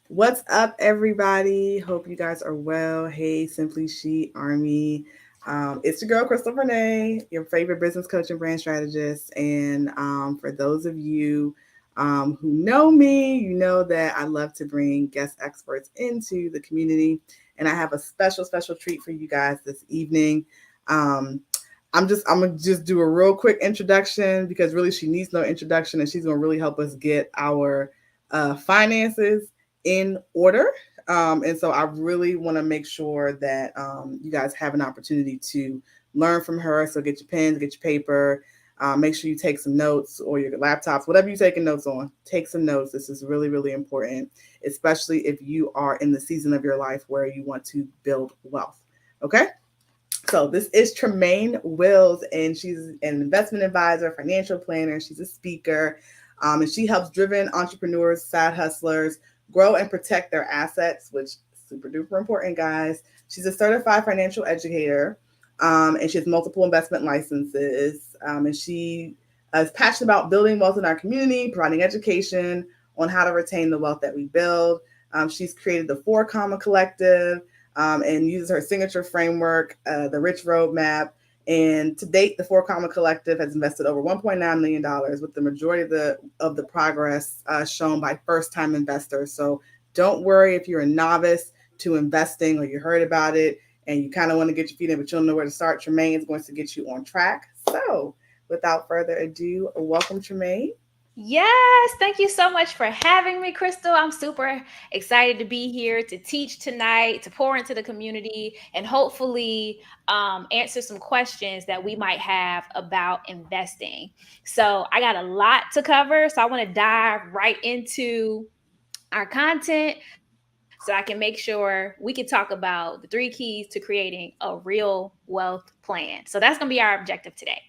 What's up, everybody? Hope you guys are well. Hey, Simply She Army. It's your girl, Crystal Renee, your favorite business coach and brand strategist. And for those of you who know me, you know that I love to bring guest experts into the community. And I have a special treat for you guys this evening. Um, I'm gonna just do a real quick introduction because really she needs no introduction, and she's gonna really help us get our finances in order. And so I really want to make sure that you guys have an opportunity to learn from her. So get your pens, get your paper, make sure you take some notes or your laptops, whatever you're taking notes on, take some notes. This is really important, especially if you are in the season of your life where you want to build wealth. Okay. So this is Tremaine Wills, and she's an investment advisor, financial planner. She's a speaker, and she helps driven entrepreneurs, side hustlers, grow and protect their assets, which is super duper important, guys. She's a certified financial educator, and she has multiple investment licenses, and she is passionate about building wealth in our community, providing education on how to retain the wealth that we build. She's created the Four Comma Collective, and uses her signature framework, the Rich Roadmap. And to date, the Four Comma Collective has invested over $1.9 million, with the majority of the progress shown by first-time investors. So don't worry if you're a novice to investing or you heard about it and you kind of want to get your feet in, but you don't know where to start. Tremaine is going to get you on track. So without further ado, welcome, Tremaine. Yes, thank you so much for having me, Crystal. I'm super excited to be here to teach tonight, to pour into the community, and hopefully answer some questions that we might have about investing. So, I got a lot to cover, so I want to dive right into our content so I can make sure we can talk about the three keys to creating a real wealth plan. So, that's going to be our objective today.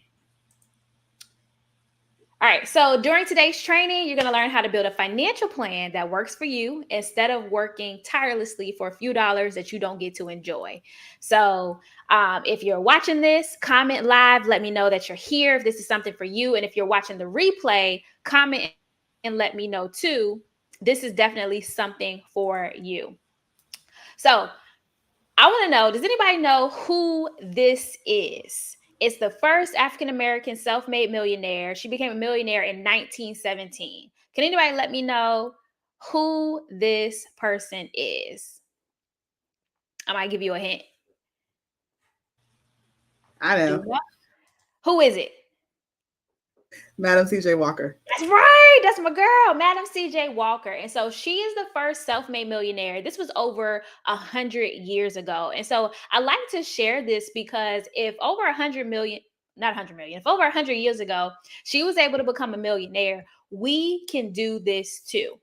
All right, so during today's training, you're going to learn how to build a financial plan that works for you instead of working tirelessly for a few dollars that you don't get to enjoy. So, if you're watching this, comment live, let me know that you're here if this is something for you. And if you're watching the replay, comment and let me know too. This is definitely something for you. So, I want to know, does anybody know who this is? It's the first African American self made millionaire. She became a millionaire in 1917. Can anybody let me know who this person is? I might give you a hint. I Do know, you know? Who is it? Madam CJ Walker. That's right. That's my girl, Madam CJ Walker. And so she is the first self made millionaire. This was over 100 years ago. And so I like to share this because if over 100 million, not 100 million, if over 100 years ago, she was able to become a millionaire, we can do this too.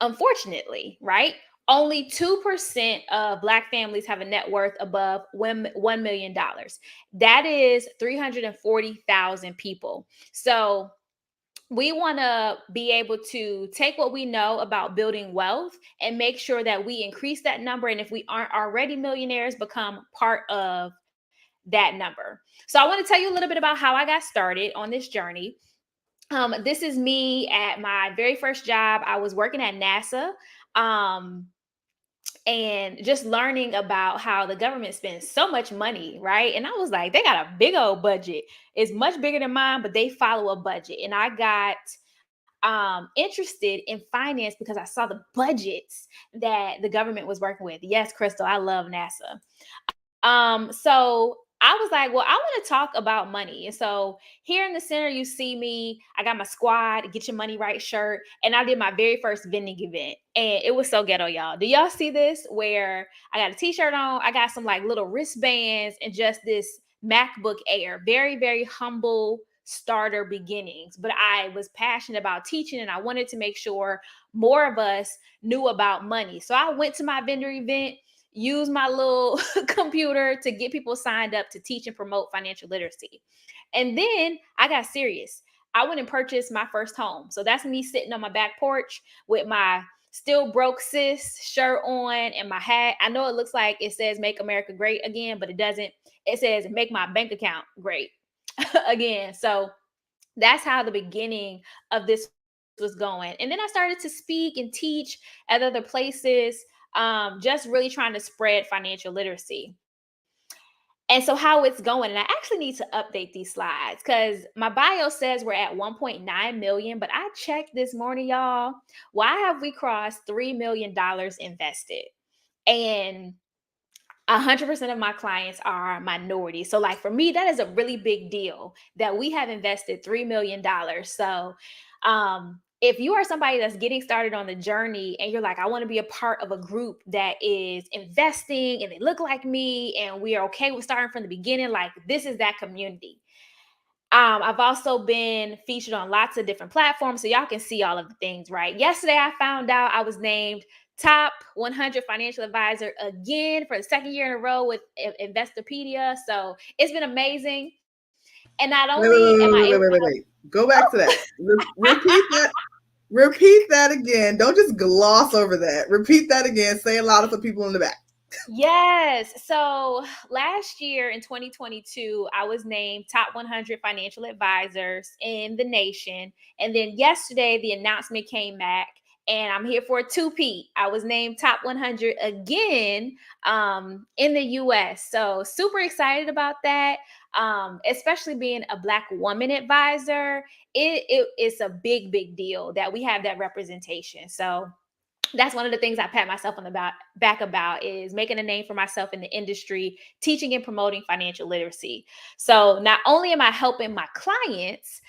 Unfortunately, right? Only 2% of Black families have a net worth above $1 million. That is 340,000 people. So we want to be able to take what we know about building wealth and make sure that we increase that number. And if we aren't already millionaires, become part of that number. So I want to tell you a little bit about how I got started on this journey. This is me at my very first job. I was working at NASA. Um, and just learning about how the government spends so much money, right? And I was like, they got a big old budget. It's much bigger than mine, but they follow a budget. And I got interested in finance because I saw the budgets that the government was working with. Yes, Crystal, I love NASA. So I was like, well, I want to talk about money. And so here in the center, you see me. I got my squad, get your money right shirt, and I did my very first vending event. And it was so ghetto, y'all. Do y'all see this? Where I got a t-shirt on, I got some like little wristbands and just this MacBook Air. Very, very humble starter beginnings. But I was passionate about teaching and I wanted to make sure more of us knew about money. So I went to my vendor event, use my little computer to get people signed up to teach and promote financial literacy. And then I got serious. I went and purchased my first home. So that's me sitting on my back porch with my still broke sis shirt on and my hat. I know it looks like it says make America great again, but it doesn't. It says make my bank account great again. So that's how the beginning of this was going. And then I started to speak and teach at other places, just really trying to spread financial literacy. And so how it's going, and I actually need to update these slides because my bio says we're at 1.9 million, but I checked this morning, y'all. Why have we crossed $3 million invested? And 100% of my clients are minorities. So like for me, that is a really big deal that we have invested $3 million. So if you are somebody that's getting started on the journey and you're like, I want to be a part of a group that is investing and they look like me and we are okay with starting from the beginning, like this is that community. I've also been featured on lots of different platforms, so y'all can see all of the things, right? Yesterday, I found out I was named top 100 financial advisor again for the second year in a row with Investopedia. So it's been amazing. And not Wait, only wait, am I wait, able wait, to wait, wait, wait, wait. Go back to that. Repeat that. Repeat that again. Don't just gloss over that. Repeat that again. Say it louder for people in the back. Yes. So last year in 2022, I was named top 100 financial advisors in the nation. And then yesterday, the announcement came back, and I'm here for a two-peat. I was named top 100 again in the US. So super excited about that. Especially being a Black woman advisor, it's a big, big deal that we have that representation. So that's one of the things I pat myself on the back about is making a name for myself in the industry, teaching and promoting financial literacy. So not only am I helping my clients,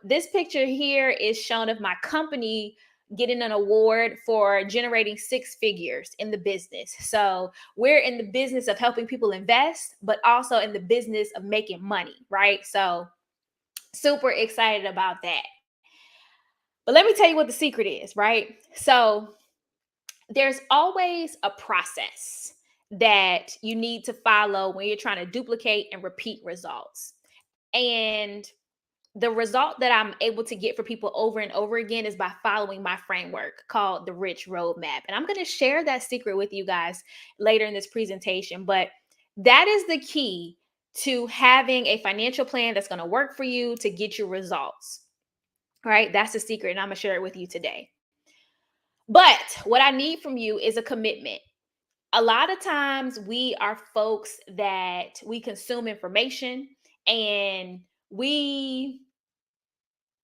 this picture here is shown of my company getting an award for generating six figures in the business. So we're in the business of helping people invest, but also in the business of making money, right? So super excited about that. But let me tell you what the secret is, right? So there's always a process that you need to follow when you're trying to duplicate and repeat results. And the result that I'm able to get for people over and over again is by following my framework called the Rich Roadmap. And I'm going to share that secret with you guys later in this presentation. But that is the key to having a financial plan that's going to work for you to get your results. All right. That's the secret. And I'm going to share it with you today. But what I need from you is a commitment. A lot of times we are folks that we consume information and we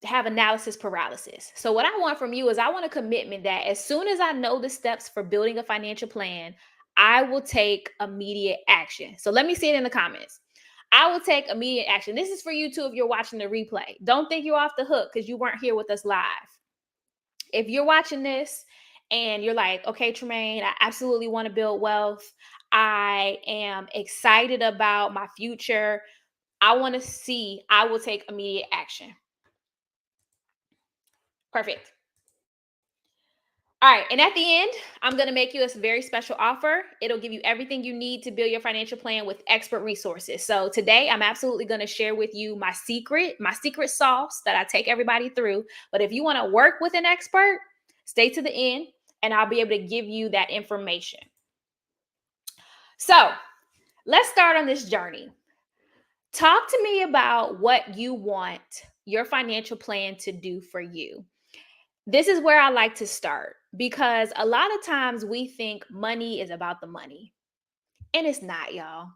have analysis paralysis. So what I want from you is I want a commitment that as soon as I know the steps for building a financial plan, I will take immediate action. So let me see it in the comments. I will take immediate action. This is for you too if you're watching the replay. Don't think you're off the hook because you weren't here with us live. If you're watching this and you're like, okay, Tremaine, I absolutely want to build wealth. I am excited about my future. I want to see, I will take immediate action. Perfect. All right. And at the end, I'm going to make you a very special offer. It'll give you everything you need to build your financial plan with expert resources. So today, I'm absolutely going to share with you my secret sauce that I take everybody through. But if you want to work with an expert, stay to the end and I'll be able to give you that information. So let's start on this journey. Talk to me about what you want your financial plan to do for you. This is where I like to start because a lot of times we think money is about the money, and it's not, y'all.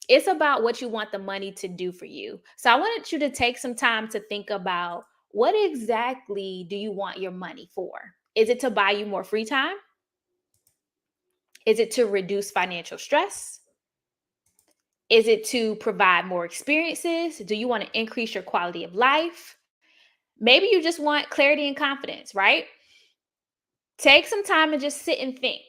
It's about what you want the money to do for you. So I wanted you to take some time to think about what exactly do you want your money for? Is it to buy you more free time? Is it to reduce financial stress? Is it to provide more experiences? Do you want to increase your quality of life? Maybe you just want clarity and confidence, right? Take some time and just sit and think.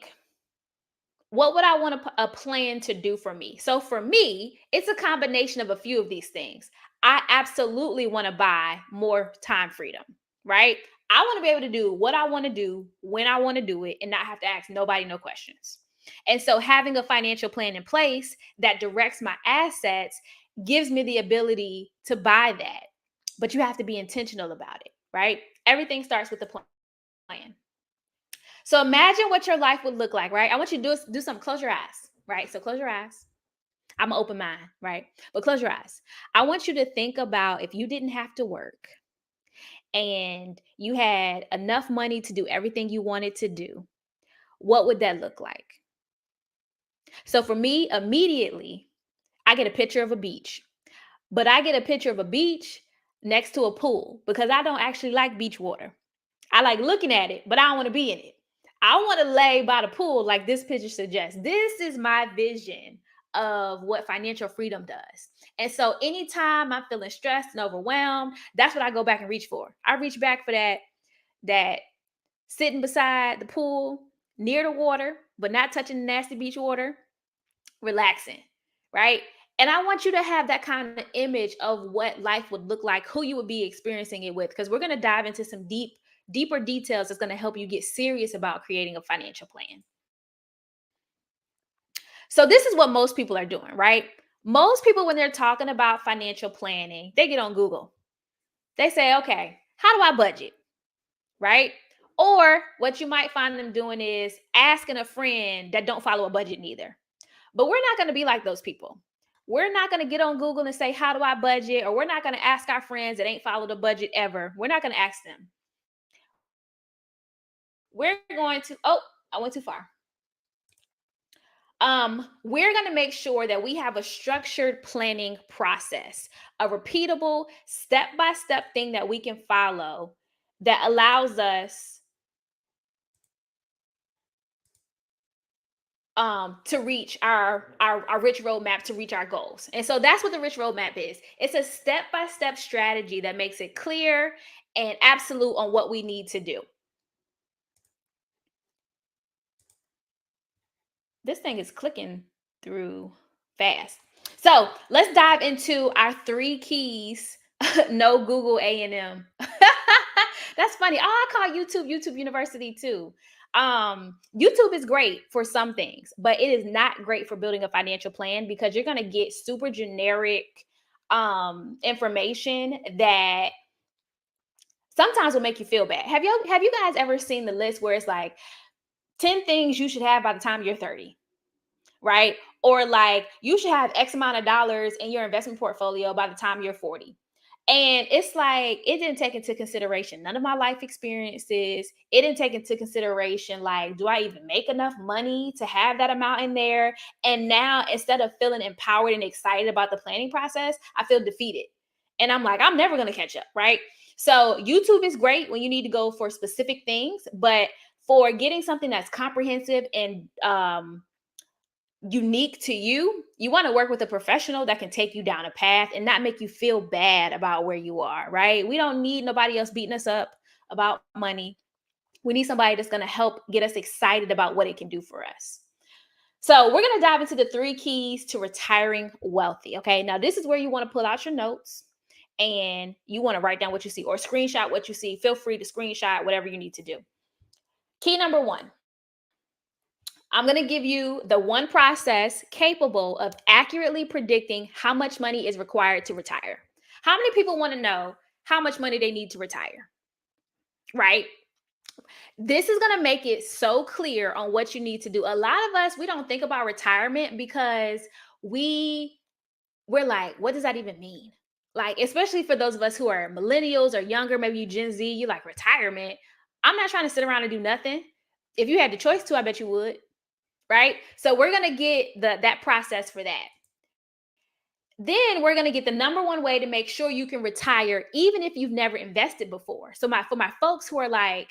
What would I want a plan to do for me? So for me, it's a combination of a few of these things. I absolutely want to buy more time freedom, right? I want to be able to do what I want to do when I want to do it and not have to ask nobody no questions. And so having a financial plan in place that directs my assets gives me the ability to buy that. But you have to be intentional about it, right? Everything starts with the plan. So imagine what your life would look like, right? I want you to do something. Close your eyes, right? So close your eyes. I'm an open mind, right? But close your eyes. I want you to think about if you didn't have to work and you had enough money to do everything you wanted to do, what would that look like? So for me, immediately, I get a picture of a beach, but I get a picture of a beach next to a pool because I don't actually like beach water. I like looking at it, but I don't want to be in it. I want to lay by the pool like this picture suggests. This is my vision of what financial freedom does. And so anytime I'm feeling stressed and overwhelmed, that's what I go back and reach for. I reach back for that sitting beside the pool, near the water, but not touching the nasty beach water, relaxing, right? And I want you to have that kind of image of what life would look like, who you would be experiencing it with, because we're going to dive into some deeper details that's going to help you get serious about creating a financial plan. So this is what most people are doing, right? Most people, when they're talking about financial planning, they get on Google. They say, okay, how do I budget? Right? Or what you might find them doing is asking a friend that don't follow a budget neither. But we're not going to be like those people. We're not going to get on Google and say, how do I budget? Or we're not going to ask our friends that ain't followed a budget ever. We're not going to ask them. We're going to, oh, I went too far. We're going to make sure that we have a structured planning process, a repeatable step-by-step thing that we can follow that allows us to reach our rich roadmap, to reach our goals. And so that's what the rich roadmap is. It's a step-by-step strategy that makes it clear and absolute on what we need to do. This thing is clicking through fast. So let's dive into our 3 keys. No Google A&M. That's funny. Oh, I call YouTube University too. YouTube is great for some things, but it is not great for building a financial plan because you're going to get super generic information that sometimes will make you feel bad. Have you guys ever seen the list where it's like 10 things you should have by the time you're 30? Right? Or like you should have X amount of dollars in your investment portfolio by the time you're 40. And it's like, it didn't take into consideration none of my life experiences. It didn't take into consideration, like, do I even make enough money to have that amount in there? And now instead of feeling empowered and excited about the planning process, I feel defeated. And I'm like, I'm never going to catch up. Right? So YouTube is great when you need to go for specific things, but for getting something that's comprehensive and, unique to you, you want to work with a professional that can take you down a path and not make you feel bad about where you are, right? We don't need nobody else beating us up about money. We need somebody that's going to help get us excited about what it can do for us. So we're going to dive into the 3 keys to retiring wealthy. Okay. Now this is where you want to pull out your notes and you want to write down what you see or screenshot what you see. Feel free to screenshot whatever you need to do. Key number 1. I'm going to give you the one process capable of accurately predicting how much money is required to retire. How many people want to know how much money they need to retire? Right? This is going to make it so clear on what you need to do. A lot of us, we don't think about retirement because we're like, what does that even mean? Like, especially for those of us who are millennials or younger, maybe you Gen Z, you like retirement. I'm not trying to sit around and do nothing. If you had the choice to, I bet you would. Right? So we're going to get that process for that. Then we're going to get the number one way to make sure you can retire, even if you've never invested before. So for my folks who are like,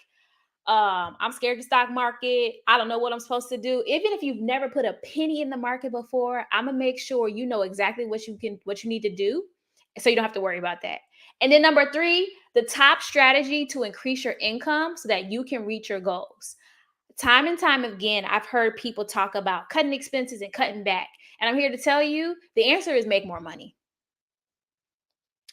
I'm scared of the stock market, I don't know what I'm supposed to do. Even if you've never put a penny in the market before, I'm going to make sure you know exactly what you need to do, so you don't have to worry about that. And then number 3, the top strategy to increase your income so that you can reach your goals. Time and time again, I've heard people talk about cutting expenses and cutting back. And I'm here to tell you, the answer is make more money.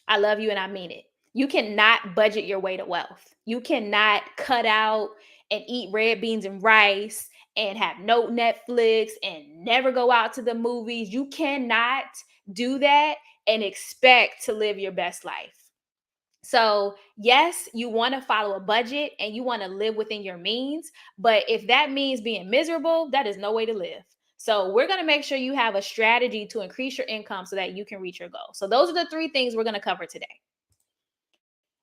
I love you and I mean it. You cannot budget your way to wealth. You cannot cut out and eat red beans and rice and have no Netflix and never go out to the movies. You cannot do that and expect to live your best life. So yes, you want to follow a budget and you want to live within your means. But if that means being miserable, that is no way to live. So we're going to make sure you have a strategy to increase your income so that you can reach your goal. So those are the 3 things we're going to cover today.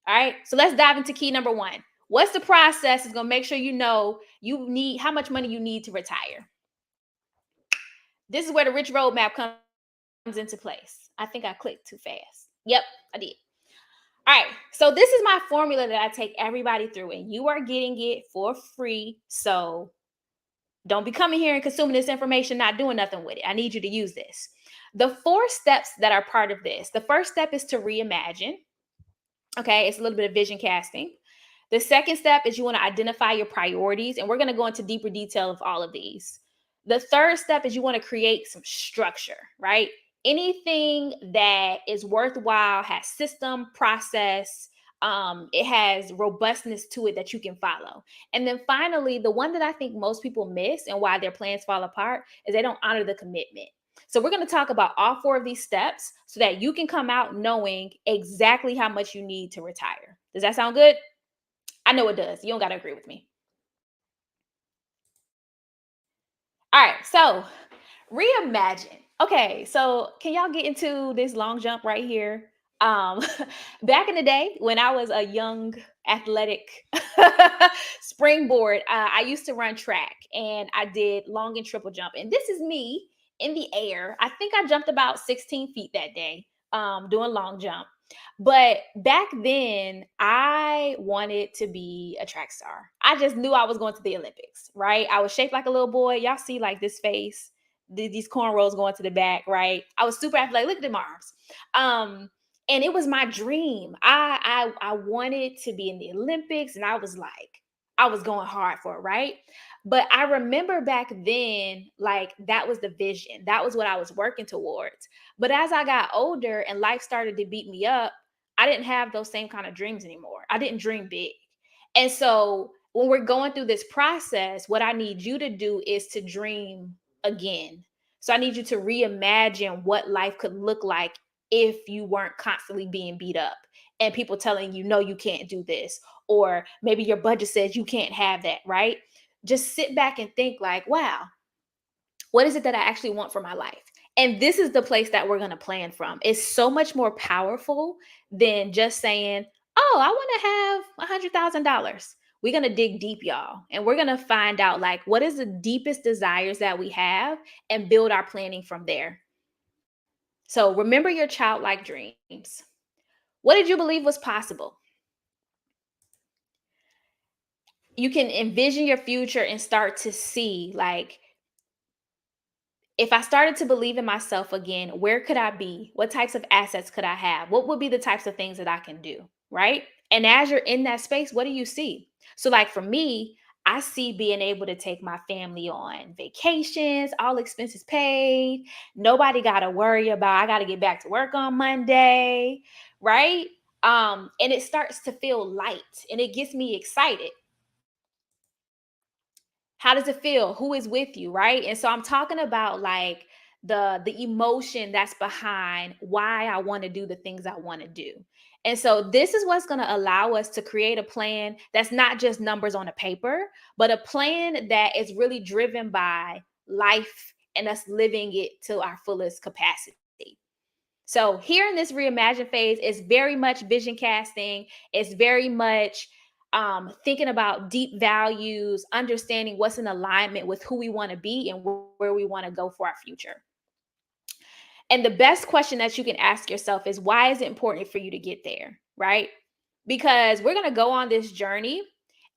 All right. So let's dive into key number one. What's the process is going to make sure you know you need how much money you need to retire. This is where the rich roadmap comes into place. I think I clicked too fast. Yep, I did. All right. So this is my formula that I take everybody through, and you are getting it for free. So don't be coming here and consuming this information, not doing nothing with it. I need you to use this. The 4 steps that are part of this. The first step is to reimagine. Okay, it's a little bit of vision casting. The second step is you want to identify your priorities, and we're going to go into deeper detail of all of these. The third step is you want to create some structure, right? Anything that is worthwhile has system, process, it has robustness to it that you can follow. And then finally, the one that I think most people miss and why their plans fall apart is they don't honor the commitment. So we're going to talk about all 4 of these steps so that you can come out knowing exactly how much you need to retire. Does that sound good? I know it does. You don't got to agree with me. All right. So reimagine. Okay. So can y'all get into this long jump right here? Um, Back in the day when I was a young athletic springboard, I used to run track and I did long and triple jump. And this is me in the air. I think I jumped about 16 feet that day, doing long jump. But back then, I wanted to be a track star. I just knew I was going to the Olympics, right? I was shaped like a little boy. Y'all see like this face, these cornrows going to the back, right? I was super athletic. Look at them arms. And it was my dream. I wanted to be in the Olympics, and I was going hard for it, right? But I remember back then, like that was the vision. That was what I was working towards. But as I got older and life started to beat me up, I didn't have those same kind of dreams anymore. I didn't dream big. And so when we're going through this process, what I need you to do is to dream again. So I need you to reimagine what life could look like if you weren't constantly being beat up and people telling you, no, you can't do this. Or maybe your budget says you can't have that, right? Just sit back and think like, wow, what is it that I actually want for my life? And this is the place that we're going to plan from. It's so much more powerful than just saying, oh, I want to have $100,000. We're going to dig deep, y'all. And we're going to find out like what is the deepest desires that we have and build our planning from there. So remember your childlike dreams. What did you believe was possible? You can envision your future and start to see like, if I started to believe in myself again, where could I be? What types of assets could I have? What would be the types of things that I can do? Right. And as you're in that space, what do you see? So, like for me, I see being able to take my family on vacations, all expenses paid. Nobody got to worry about, I got to get back to work on Monday. Right. And it starts to feel light and it gets me excited. How does it feel? Who is with you, right? And so I'm talking about like the emotion that's behind why I want to do the things I want to do. And so this is what's going to allow us to create a plan that's not just numbers on a paper, but a plan that is really driven by life and us living it to our fullest capacity. So here in this reimagine phase is very much vision casting. It's very much thinking about deep values, understanding what's in alignment with who we want to be and where we want to go for our future. And the best question that you can ask yourself is why is it important for you to get there, right? Because we're going to go on this journey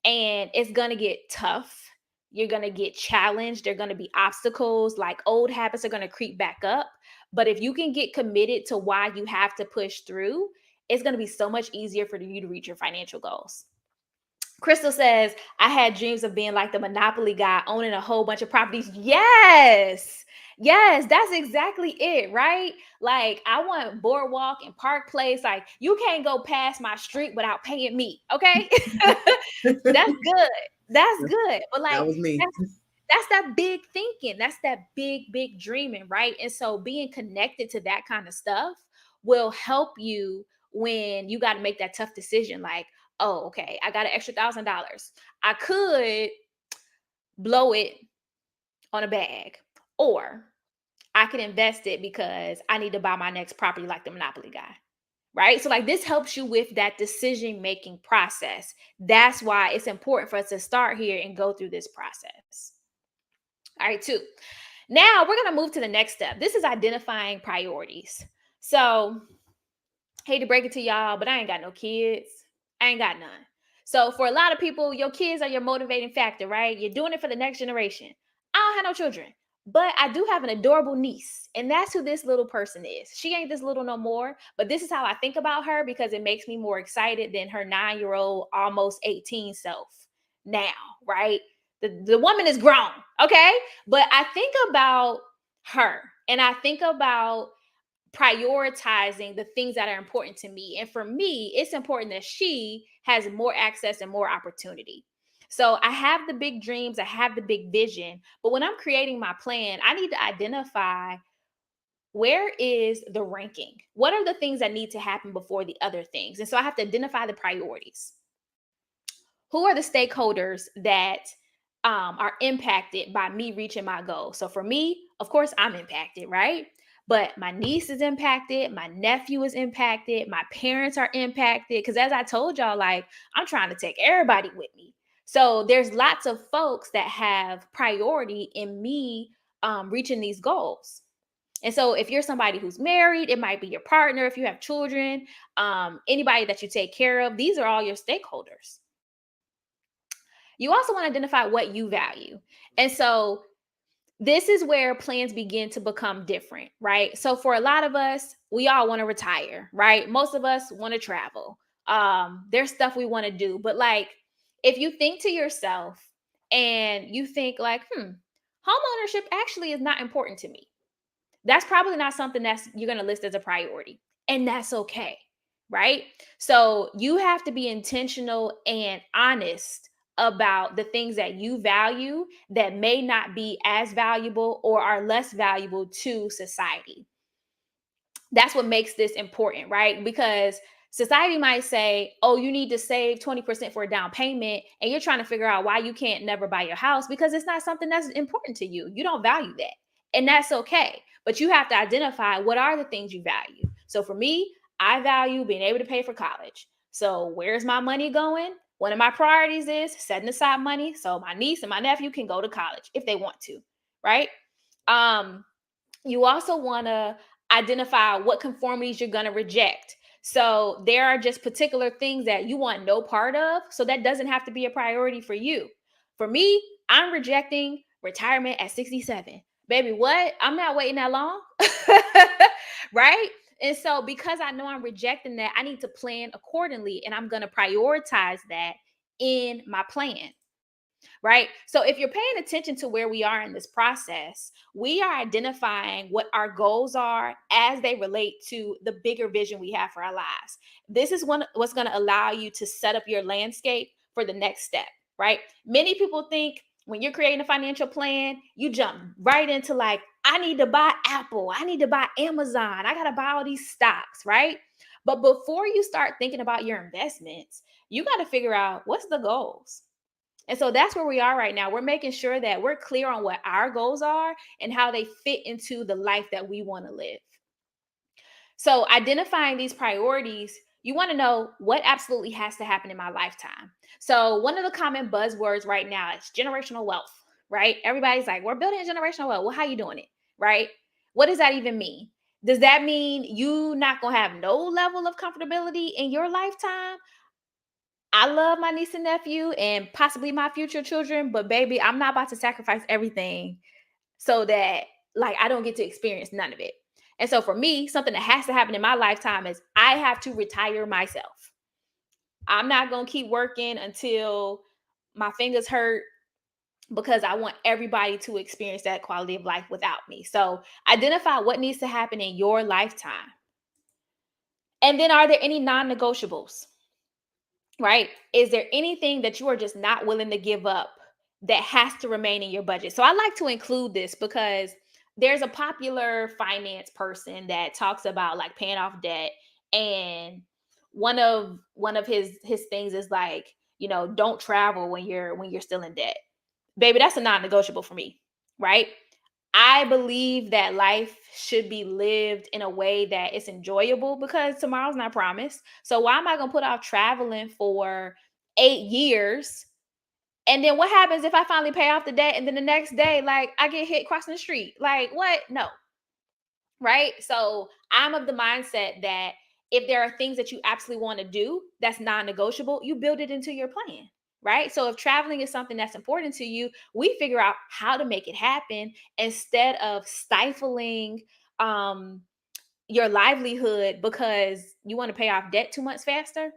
and it's going to get tough. You're going to get challenged. There are going to be obstacles, like old habits are going to creep back up. But if you can get committed to why you have to push through, it's going to be so much easier for you to reach your financial goals. Crystal says, I had dreams of being like the Monopoly guy, owning a whole bunch of properties. Yes. Yes, that's exactly it, right? Like, I want Boardwalk and Park Place. Like, you can't go past my street without paying me. Okay. That's good. That's good. But That like, was me. that's that big thinking. That's that big dreaming, right? And so being connected to that kind of stuff will help you when you got to make that tough decision. Like, oh, okay, I got an extra $1,000. I could blow it on a bag, or I could invest it because I need to buy my next property like the Monopoly guy. right? So like this helps you with that decision-making process. That's why it's important for us to start here and go through this process. All right, two. Now we're going to move to the next step. This is identifying priorities. So, hate to break it to y'all, but I ain't got no kids. I ain't got none. So, for a lot of people, your kids are your motivating factor, right? You're doing it for the next generation. I don't have no children, but I do have an adorable niece, and that's who this little person is. She ain't this little no more, but this is how I think about her because it makes me more excited than her 9-year-old, almost 18 self now, right? The woman is grown, okay? But I think about her and I think about prioritizing the things that are important to me. And for me, it's important that she has more access and more opportunity. So I have the big dreams, I have the big vision, but when I'm creating my plan, I need to identify where is the ranking? What are the things that need to happen before the other things? And so I have to identify the priorities. Who are the stakeholders that are impacted by me reaching my goal? So for me, of course, I'm impacted, right? But my niece is impacted, my nephew is impacted, my parents are impacted. Because as I told y'all, like I'm trying to take everybody with me. So there's lots of folks that have priority in me reaching these goals. And so if you're somebody who's married, it might be your partner. If you have children, anybody that you take care of, these are all your stakeholders. You also want to identify what you value. And so this is where plans begin to become different, right? So for a lot of us, we all want to retire, right? Most of us want to travel. There's stuff we want to do, but like if you think to yourself and you think like, home ownership actually is not important to me. That's probably not something that's you're going to list as a priority, and that's okay, right? So you have to be intentional and honest about the things that you value that may not be as valuable or are less valuable to society. That's what makes this important, right? Because society might say, oh, you need to save 20% for a down payment, and you're trying to figure out why you can't never buy your house because it's not something that's important to you. You don't value that. And that's okay. But you have to identify what are the things you value. So for me, I value being able to pay for college. So where's my money going? One of my priorities is setting aside money so my niece and my nephew can go to college if they want to, right? You also want to identify what conformities you're going to reject. So there are just particular things that you want no part of. So that doesn't have to be a priority for you. For me, I'm rejecting retirement at 67. Baby, what? I'm not waiting that long. Right? And so because I know I'm rejecting that, I need to plan accordingly and I'm going to prioritize that in my plan. Right? So if you're paying attention to where we are in this process, we are identifying what our goals are as they relate to the bigger vision we have for our lives. This is what's going to allow you to set up your landscape for the next step, right? Many people think when you're creating a financial plan, you jump right into like, I need to buy Apple, I need to buy Amazon, I got to buy all these stocks, right? But before you start thinking about your investments, you got to figure out what's the goals. And so that's where we are right now. We're making sure that we're clear on what our goals are and how they fit into the life that we want to live. So identifying these priorities, you want to know what absolutely has to happen in my lifetime. So one of the common buzzwords right now is generational wealth, right? Everybody's like, we're building generational wealth. Well, how you doing it, right? What does that even mean? Does that mean you not going to have no level of comfortability in your lifetime? I love my niece and nephew and possibly my future children, but baby, I'm not about to sacrifice everything so that like I don't get to experience none of it. And so for me, something that has to happen in my lifetime is I have to retire myself. I'm not going to keep working until my fingers hurt because I want everybody to experience that quality of life without me. So identify what needs to happen in your lifetime. And then are there any non-negotiables? Right? Is there anything that you are just not willing to give up that has to remain in your budget? So I like to include this because there's a popular finance person that talks about like paying off debt, and one of his things is like, don't travel when you're still in debt. Baby, that's a non-negotiable for me, right? I believe that life should be lived in a way that it's enjoyable because tomorrow's not promised. So why am I going to put off traveling for 8 years? And then what happens if I finally pay off the debt and then the next day, like I get hit crossing the street? Like what? No, right? So I'm of the mindset that if there are things that you absolutely want to do that's non-negotiable, you build it into your plan, right? So if traveling is something that's important to you, we figure out how to make it happen instead of stifling um your livelihood because you want to pay off debt 2 months faster.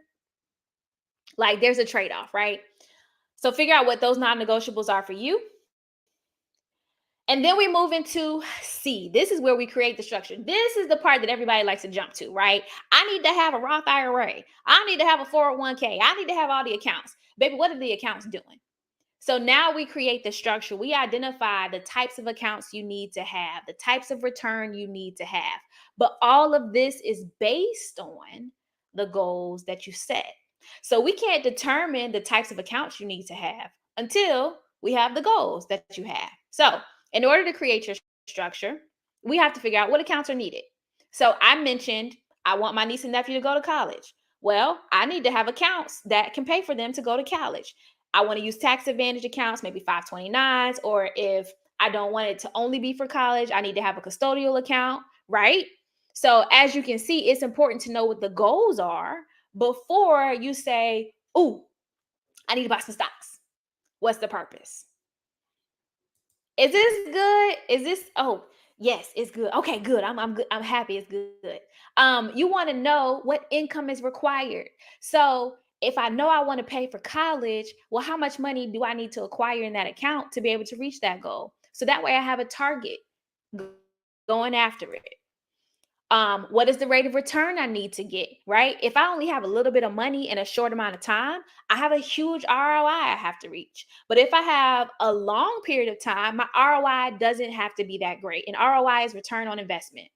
Like there's a trade-off, right? So figure out what those non-negotiables are for you. And then we move into C. This is where we create the structure. This is the part that everybody likes to jump to, right? I need to have a Roth IRA. I need to have a 401k. I need to have all the accounts. Baby, what are the accounts doing? So now we create the structure. We identify the types of accounts you need to have, the types of return you need to have. But all of this is based on the goals that you set. So we can't determine the types of accounts you need to have until we have the goals that you have. So in order to create your structure, we have to figure out what accounts are needed. So I mentioned I want my niece and nephew to go to college. Well, I need to have accounts that can pay for them to go to college. I want to use tax advantage accounts, maybe 529s, or if I don't want it to only be for college, I need to have a custodial account, right? So as you can see, it's important to know what the goals are before you say, "Oh, I need to buy some stocks." What's the purpose? Is this good? Is this yes, it's good. Okay, good. I'm good. I'm happy it's good. You want to know what income is required. So if I know I want to pay for college, well, how much money do I need to acquire in that account to be able to reach that goal? So that way I have a target going after it. What is the rate of return I need to get, right? If I only have a little bit of money in a short amount of time, I have a huge ROI I have to reach. But if I have a long period of time, my ROI doesn't have to be that great. And ROI is return on investment.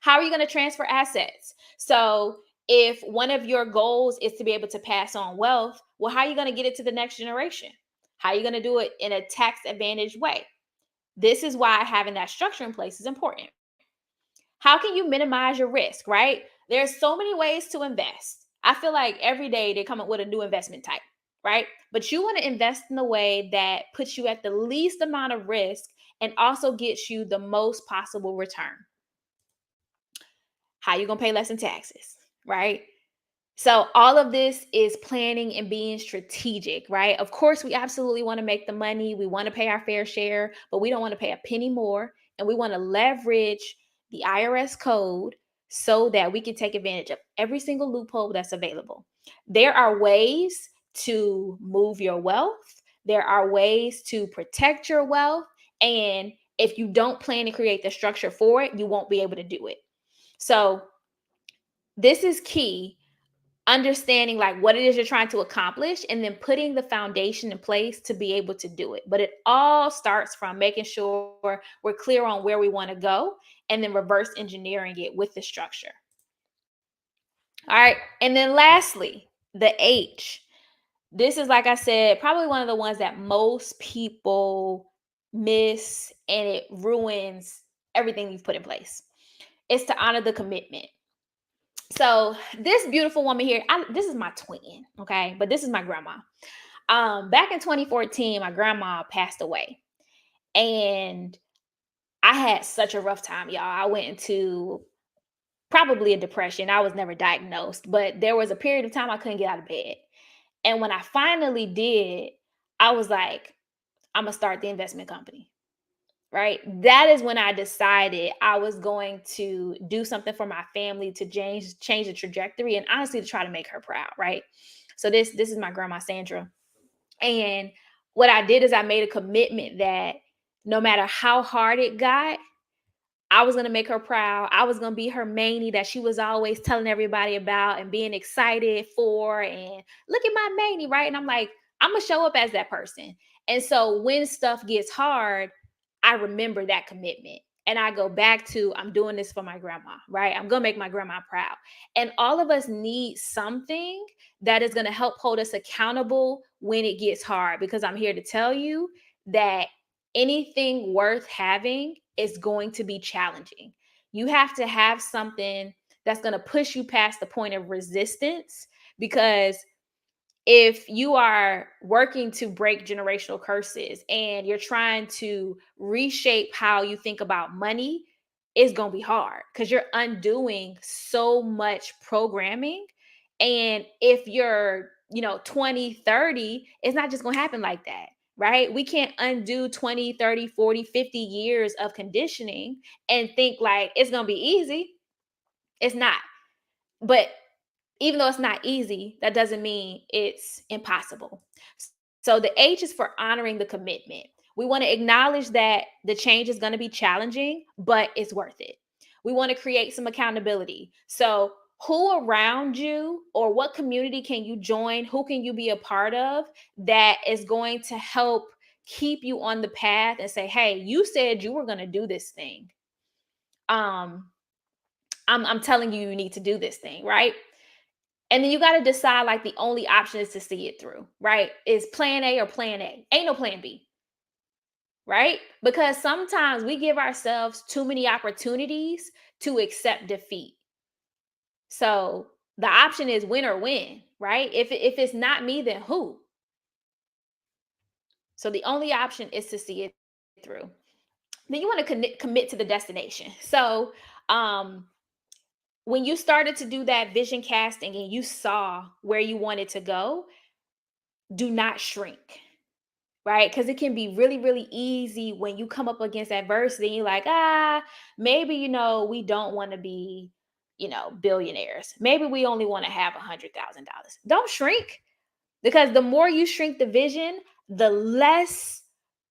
How are you going to transfer assets? So if one of your goals is to be able to pass on wealth, well, how are you going to get it to the next generation? How are you going to do it in a tax advantage way? This is why having that structure in place is important. How can you minimize your risk, right? There's so many ways to invest. I feel like every day they come up with a new investment type, right? But you want to invest in a way that puts you at the least amount of risk and also gets you the most possible return. How you going to pay less in taxes, right? So all of this is planning and being strategic, right? Of course, we absolutely want to make the money. We want to pay our fair share, but we don't want to pay a penny more. And we want to leverage the IRS code so that we can take advantage of every single loophole that's available. There are ways to move your wealth. There are ways to protect your wealth. And if you don't plan to create the structure for it, you won't be able to do it. So this is key, understanding like what it is you're trying to accomplish and then putting the foundation in place to be able to do it. But it all starts from making sure we're clear on where we want to go and then reverse engineering it with the structure. All right. And then lastly, the H. This is, like I said, probably one of the ones that most people miss and it ruins everything you've put in place. It's to honor the commitment. So this beautiful woman here, this is my twin, okay? But this is my grandma. Back in 2014, my grandma passed away. And I had such a rough time, y'all. I went into probably a depression. I was never diagnosed, but there was a period of time I couldn't get out of bed. And when I finally did, I was like, I'm gonna start the investment company. Right? That is when I decided I was going to do something for my family to change the trajectory and honestly to try to make her proud, right? So this is my grandma Sandra. And what I did is I made a commitment that no matter how hard it got, I was going to make her proud. I was going to be her Maney that she was always telling everybody about and being excited for. And look at my Maney, right? And I'm like, I'm going to show up as that person. And so when stuff gets hard, I remember that commitment. And I go back to, I'm doing this for my grandma, right? I'm going to make my grandma proud. And all of us need something that is going to help hold us accountable when it gets hard. Because I'm here to tell you that anything worth having is going to be challenging. You have to have something that's going to push you past the point of resistance, because if you are working to break generational curses and you're trying to reshape how you think about money, it's going to be hard because you're undoing so much programming. And if you're, 20, 30, it's not just going to happen like that, right? We can't undo 20, 30, 40, 50 years of conditioning and think like it's going to be easy. It's not. But even though it's not easy, that doesn't mean it's impossible. So the H is for honoring the commitment. We want to acknowledge that the change is going to be challenging, but it's worth it. We want to create some accountability. So who around you, or what community can you join? Who can you be a part of that is going to help keep you on the path and say, hey, you said you were going to do this thing. I'm telling you, you need to do this thing, right? And then you got to decide, like, the only option is to see it through, right? Is plan A or plan A. Ain't no plan B, right? Because sometimes we give ourselves too many opportunities to accept defeat. So the option is win or win, right? If it's not me, then who? So the only option is to see it through. Then you want to commit to the destination. So when you started to do that vision casting and you saw where you wanted to go, do not shrink, right? Because it can be really, really easy when you come up against adversity. You're like, maybe, we don't want to be, billionaires. Maybe we only want to have $100,000. Don't shrink, because the more you shrink the vision, the less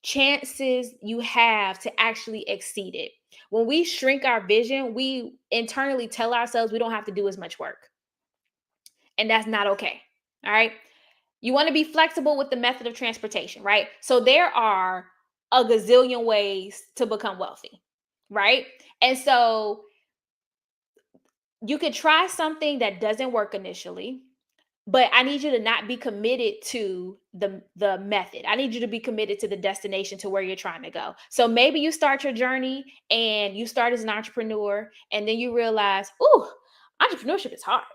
chances you have to actually exceed it. When we shrink our vision, we internally tell ourselves we don't have to do as much work. And that's not okay. All right. You want to be flexible with the method of transportation, right? So there are a gazillion ways to become wealthy, right? And so you could try something that doesn't work initially, but I need you to not be committed to the method. I need you to be committed to the destination, to where you're trying to go. So maybe you start your journey and you start as an entrepreneur, and then you realize, ooh, entrepreneurship is hard.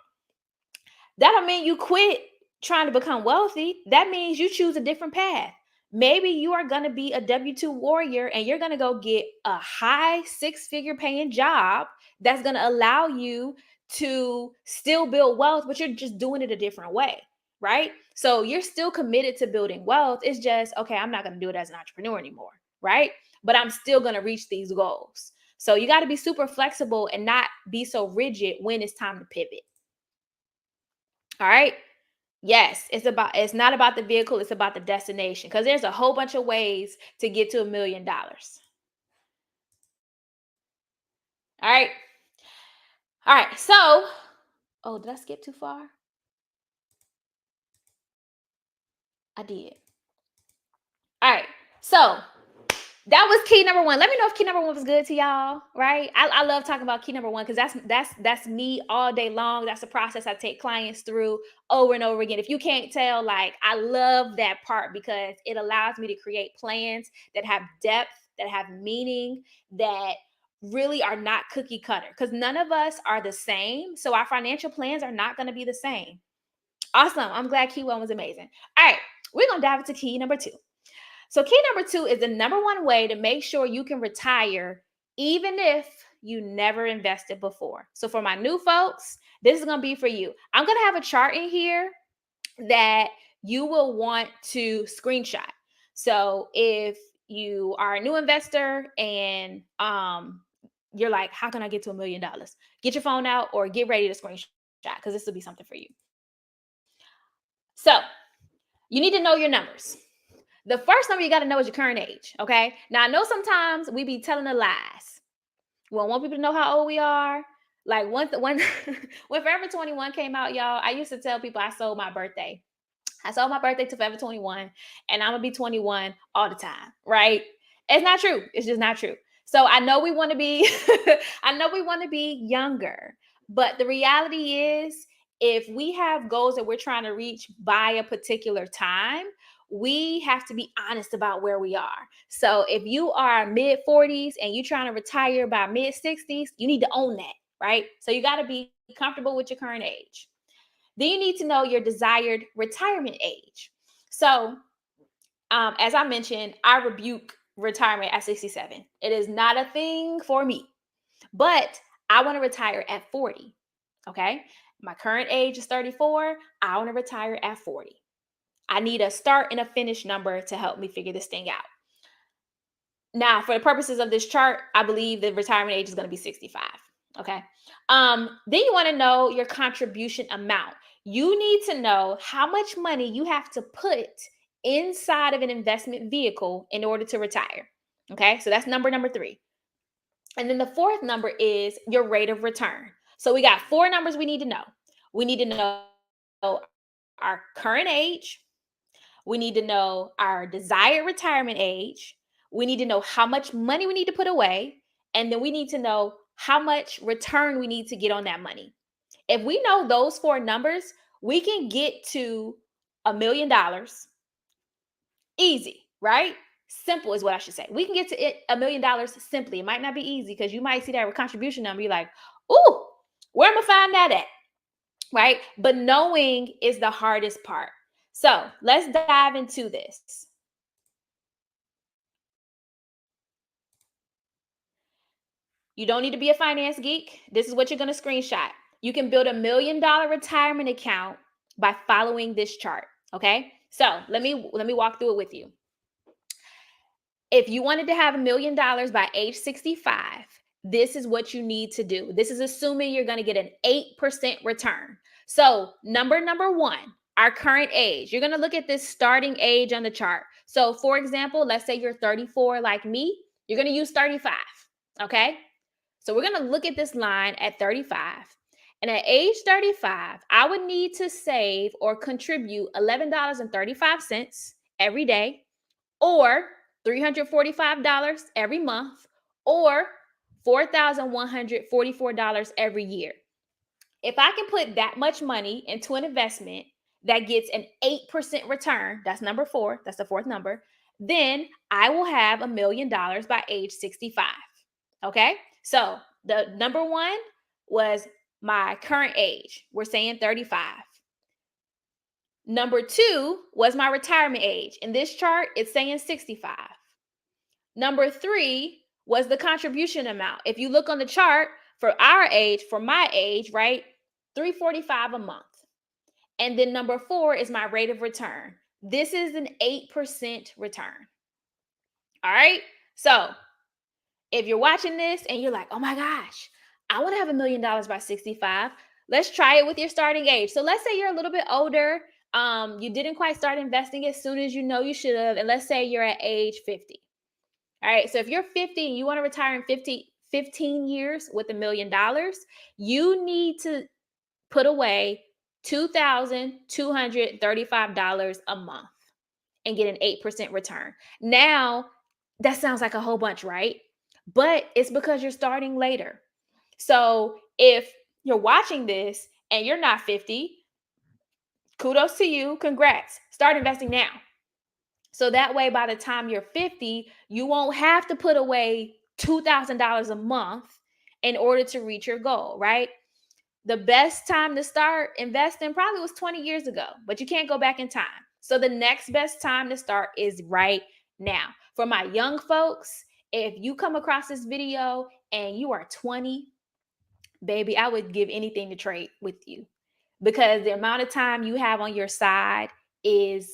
That don't mean you quit trying to become wealthy. That means you choose a different path. Maybe you are going to be a W-2 warrior and you're going to go get a high 6-figure paying job that's going to allow you to still build wealth, but you're just doing it a different way, right? So you're still committed to building wealth. It's just, okay, I'm not going to do it as an entrepreneur anymore, right? But I'm still going to reach these goals. So you got to be super flexible and not be so rigid when it's time to pivot. All right. Yes, it's not about the vehicle, it's about the destination, because there's a whole bunch of ways to get to $1 million. All right. All right. So, oh, did I skip too far? I did. All right. So that was key number one. Let me know if key number one was good to y'all, right? I love talking about key number one because that's me all day long. That's the process I take clients through over and over again. If you can't tell, like, I love that part because it allows me to create plans that have depth, that have meaning, that really are not cookie cutter, because none of us are the same. So our financial plans are not going to be the same. Awesome. I'm glad key one was amazing. All right, we're going to dive into key number two. So key number two is the number one way to make sure you can retire even if you never invested before. So for my new folks, this is going to be for you. I'm going to have a chart in here that you will want to screenshot. So if you are a new investor and you're like, how can I get to $1 million? Get your phone out or get ready to screenshot, because this will be something for you. So you need to know your numbers. The first number you got to know is your current age, okay? Now, I know sometimes we be telling the lies. We don't want people to know how old we are. Like when Forever 21 came out, y'all, I used to tell people I sold my birthday. I sold my birthday to Forever 21, and I'm going to be 21 all the time, right? It's not true. It's just not true. So I know we want to be, I know we want to be younger, but the reality is, if we have goals that we're trying to reach by a particular time, we have to be honest about where we are. So if you are mid 40s and you're trying to retire by mid 60s, you need to own that, right? So you got to be comfortable with your current age. Then you need to know your desired retirement age. So as I mentioned, I rebuke retirement at 67. It is not a thing for me, but I want to retire at 40. Okay. My current age is 34. I want to retire at 40. I need a start and a finish number to help me figure this thing out. Now, for the purposes of this chart, I believe the retirement age is going to be 65. Okay. Then you want to know your contribution amount. You need to know how much money you have to put inside of an investment vehicle in order to retire. Okay. So that's number three. And then the fourth number is your rate of return. So we got four numbers we need to know. We need to know our current age. We need to know our desired retirement age. We need to know how much money we need to put away. And then we need to know how much return we need to get on that money. If we know those four numbers, we can get to $1 million easy, right? Simple is what I should say. We can get to it $1 million simply. It might not be easy because you might see that contribution number. You're like, ooh, where am I find that at? Right? But knowing is the hardest part. So let's dive into this. You don't need to be a finance geek. This is what you're going to screenshot. You can build $1 million retirement account by following this chart. Okay. So let me walk through it with you. If you wanted to have $1 million by age 65, this is what you need to do. This is assuming you're going to get an 8% return. So number one, our current age. You're going to look at this starting age on the chart. So for example, let's say you're 34 like me. You're going to use 35. Okay. So we're going to look at this line at 35. And at age 35, I would need to save or contribute $11.35 every day, or $345 every month, or $4,144 every year. If I can put that much money into an investment that gets an 8% return, that's number four, that's the fourth number, then I will have $1 million by age 65. Okay, so the number one was my current age. We're saying 35. Number two was my retirement age. In this chart, it's saying 65. Number three was the contribution amount. If you look on the chart for our age, for my age, right, $345 a month. And then number four is my rate of return. This is an 8% return. All right. So if you're watching this and you're like, oh my gosh, I want to have $1 million by 65. Let's try it with your starting age. So let's say you're a little bit older. You didn't quite start investing as soon as you know you should have. And let's say you're at age 50. All right. So if you're 50 and you want to retire in 15 years with $1 million, you need to put away $2,235 a month and get an 8% return. Now, that sounds like a whole bunch, right? But it's because you're starting later. So if you're watching this and you're not 50, kudos to you. Congrats. Start investing now. So that way, by the time you're 50, you won't have to put away $2,000 a month in order to reach your goal, right? The best time to start investing probably was 20 years ago, but you can't go back in time. So the next best time to start is right now. For my young folks, if you come across this video and you are 20, baby, I would give anything to trade with you, because the amount of time you have on your side is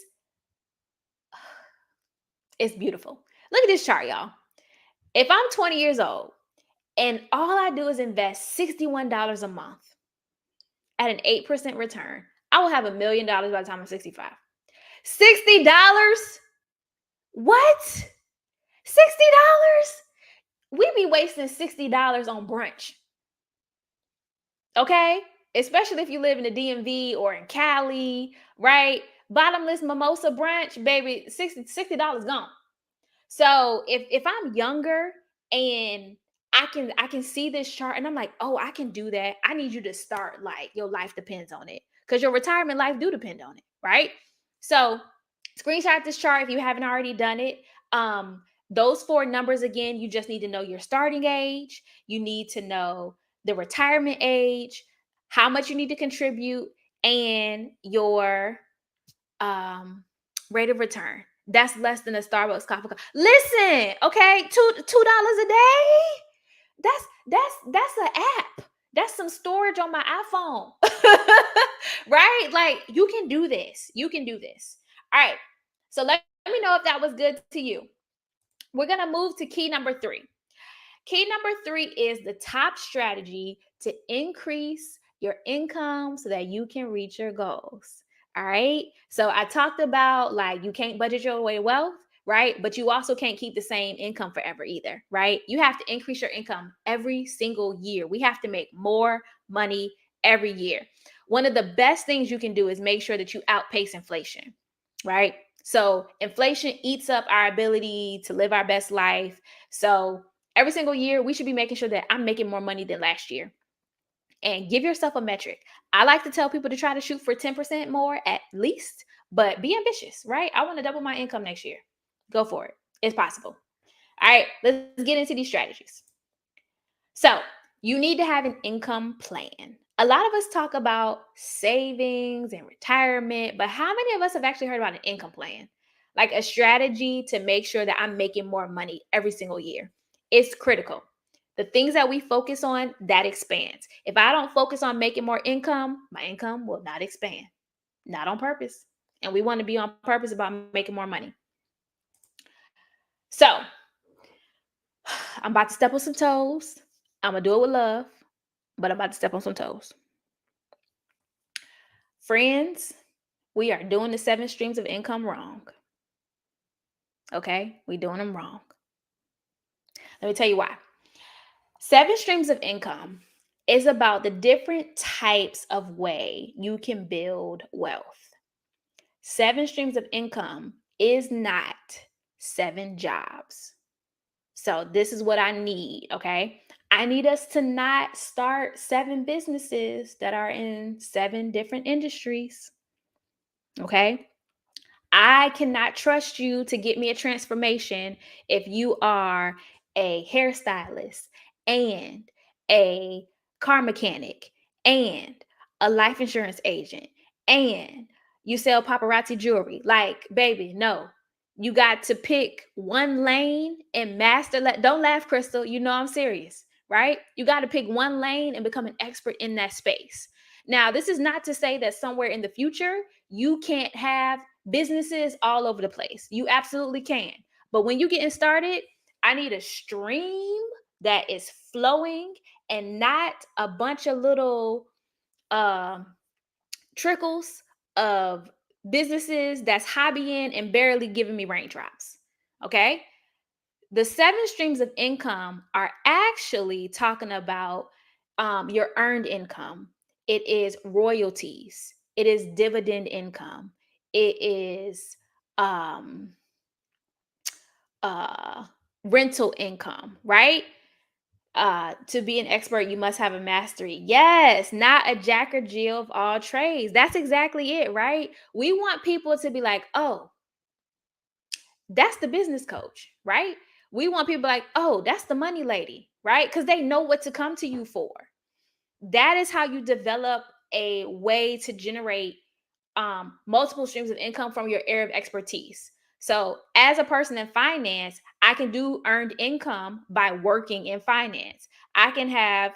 it's beautiful. Look at this chart, y'all. If I'm 20 years old and all I do is invest $61 a month at an 8% return, I will have $1 million by the time I'm 65. $60? What? $60? We be wasting $60 on brunch. Okay? Especially if you live in the DMV or in Cali, right? Bottomless mimosa brunch, baby, $60 gone. So if I'm younger and I can see this chart and I'm like, oh, I can do that. I need you to start, like, your life depends on it, because your retirement life do depend on it, right? So Screenshot this chart if you haven't already done it. Those four numbers again, you just need to know your starting age. You need to know the retirement age, how much you need to contribute, and your rate of return. That's less than a Starbucks coffee. Listen, okay, $2 a day. That's an app. That's some storage on my iPhone. Right? Like you can do this. You can do this. All right. So let me know if that was good to you. We're going to move to key number 3. Key number 3 is the top strategy to increase your income so that you can reach your goals. All right. So I talked about like you can't budget your way wealth, right? But you also can't keep the same income forever either, right? You have to increase your income every single year. We have to make more money every year. One of the best things you can do is make sure that you outpace inflation, right? So inflation eats up our ability to live our best life. So every single year, we should be making sure that I'm making more money than last year. And give yourself a metric. I like to tell people to try to shoot for 10% more at least, but be ambitious, right? I want to double my income next year. Go for it. It's possible. All right, let's get into these strategies. So, you need to have an income plan. A lot of us talk about savings and retirement, but how many of us have actually heard about an income plan? Like a strategy to make sure that I'm making more money every single year. It's critical. The things that we focus on, that expands. If I don't focus on making more income, my income will not expand. Not on purpose. And we want to be on purpose about making more money. So, I'm about to step on some toes. I'm going to do it with love, but I'm about to step on some toes. Friends, we are doing the 7 streams of income wrong. Okay? We're doing them wrong. Let me tell you why. 7 streams of income is about the different types of way you can build wealth. 7 streams of income is not 7 jobs. So this is what I need, okay? I need us to not start 7 businesses that are in 7 different industries. Okay? I cannot trust you to get me a transformation if you are a hairstylist and a car mechanic and a life insurance agent and you sell paparazzi jewelry. Like, baby, no. You got to pick one lane and master. Don't laugh, Crystal. You know I'm serious, right? You got to pick one lane and become an expert in that space. Now, this is not to say that somewhere in the future you can't have businesses all over the place. You absolutely can. But when you're getting started, I need a stream that is flowing and not a bunch of little trickles of businesses that's hobbying and barely giving me raindrops. Okay? The 7 streams of income are actually talking about your earned income. It is royalties. It is dividend income. It is um, rental income, right? To be an expert, you must have a mastery. Yes, not a jack or Jill of all trades. That's exactly it, right? We want people to be like, oh, that's the business coach, right? We want people like, oh, that's the money lady, right? Because they know what to come to you for. That is how you develop a way to generate multiple streams of income from your area of expertise. So, as a person in finance, I can do earned income by working in finance. I can have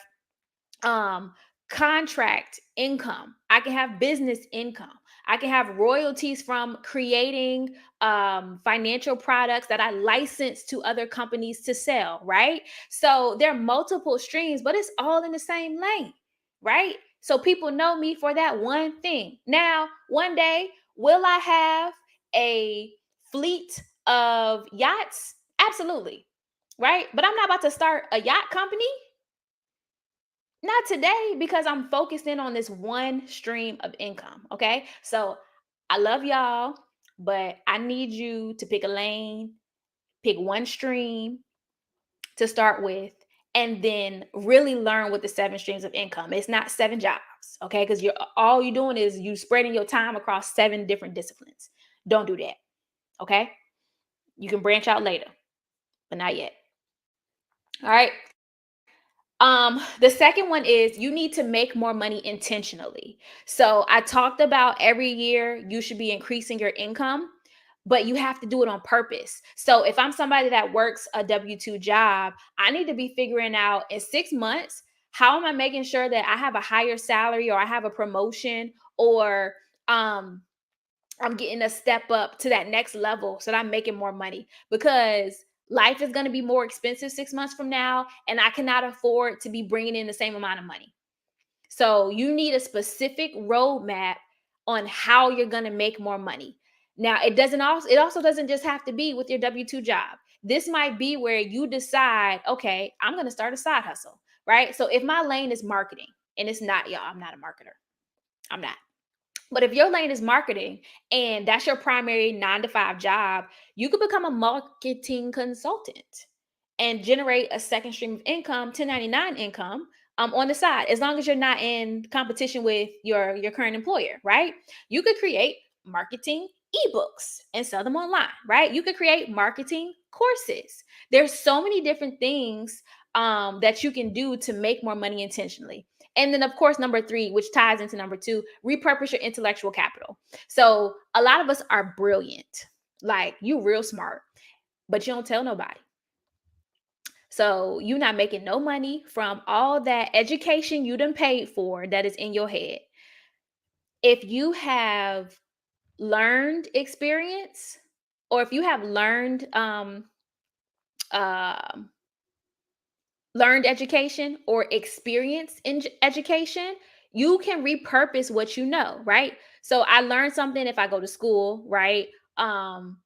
contract income. I can have business income. I can have royalties from creating financial products that I license to other companies to sell, right? So there are multiple streams, but it's all in the same lane, right? So people know me for that one thing. Now, one day, will I have a fleet of yachts? Absolutely, right? But I'm not about to start a yacht company. Not today because I'm focused in on this one stream of income. Okay. So I love y'all, but I need you to pick a lane, pick one stream to start with, and then really learn what the 7 streams of income. It's not 7 jobs. Okay. Because you're doing is you spreading your time across 7 different disciplines. Don't do that. Okay. You can branch out later, but not yet. All right. The second one is you need to make more money intentionally. So I talked about every year you should be increasing your income, but you have to do it on purpose. So if I'm somebody that works a W-2 job, I need to be figuring out in 6 months, how am I making sure that I have a higher salary or I have a promotion or um I'm getting a step up to that next level so that I'm making more money because life is going to be more expensive 6 months from now, and I cannot afford to be bringing in the same amount of money. So you need a specific roadmap on how you're going to make more money. Now, it also doesn't just have to be with your W-2 job. This might be where you decide, okay, I'm going to start a side hustle, right? So if my lane is marketing, and it's not, y'all, I'm not a marketer. I'm not. But if your lane is marketing and that's your primary 9 to 5 job, you could become a marketing consultant and generate a second stream of income, 1099 income, on the side, as long as you're not in competition with your current employer, right? You could create marketing ebooks and sell them online, right? You could create marketing courses. There's so many different things that you can do to make more money intentionally. And then, of course, number 3, which ties into number 2, repurpose your intellectual capital. So a lot of us are brilliant, like you real smart, but you don't tell nobody. So you're not making no money from all that education you done paid for that is in your head. If you have learned experience, or if you have um learned education or experience in education, you can repurpose what you know, right? So I learned something if I go to school, right? Um,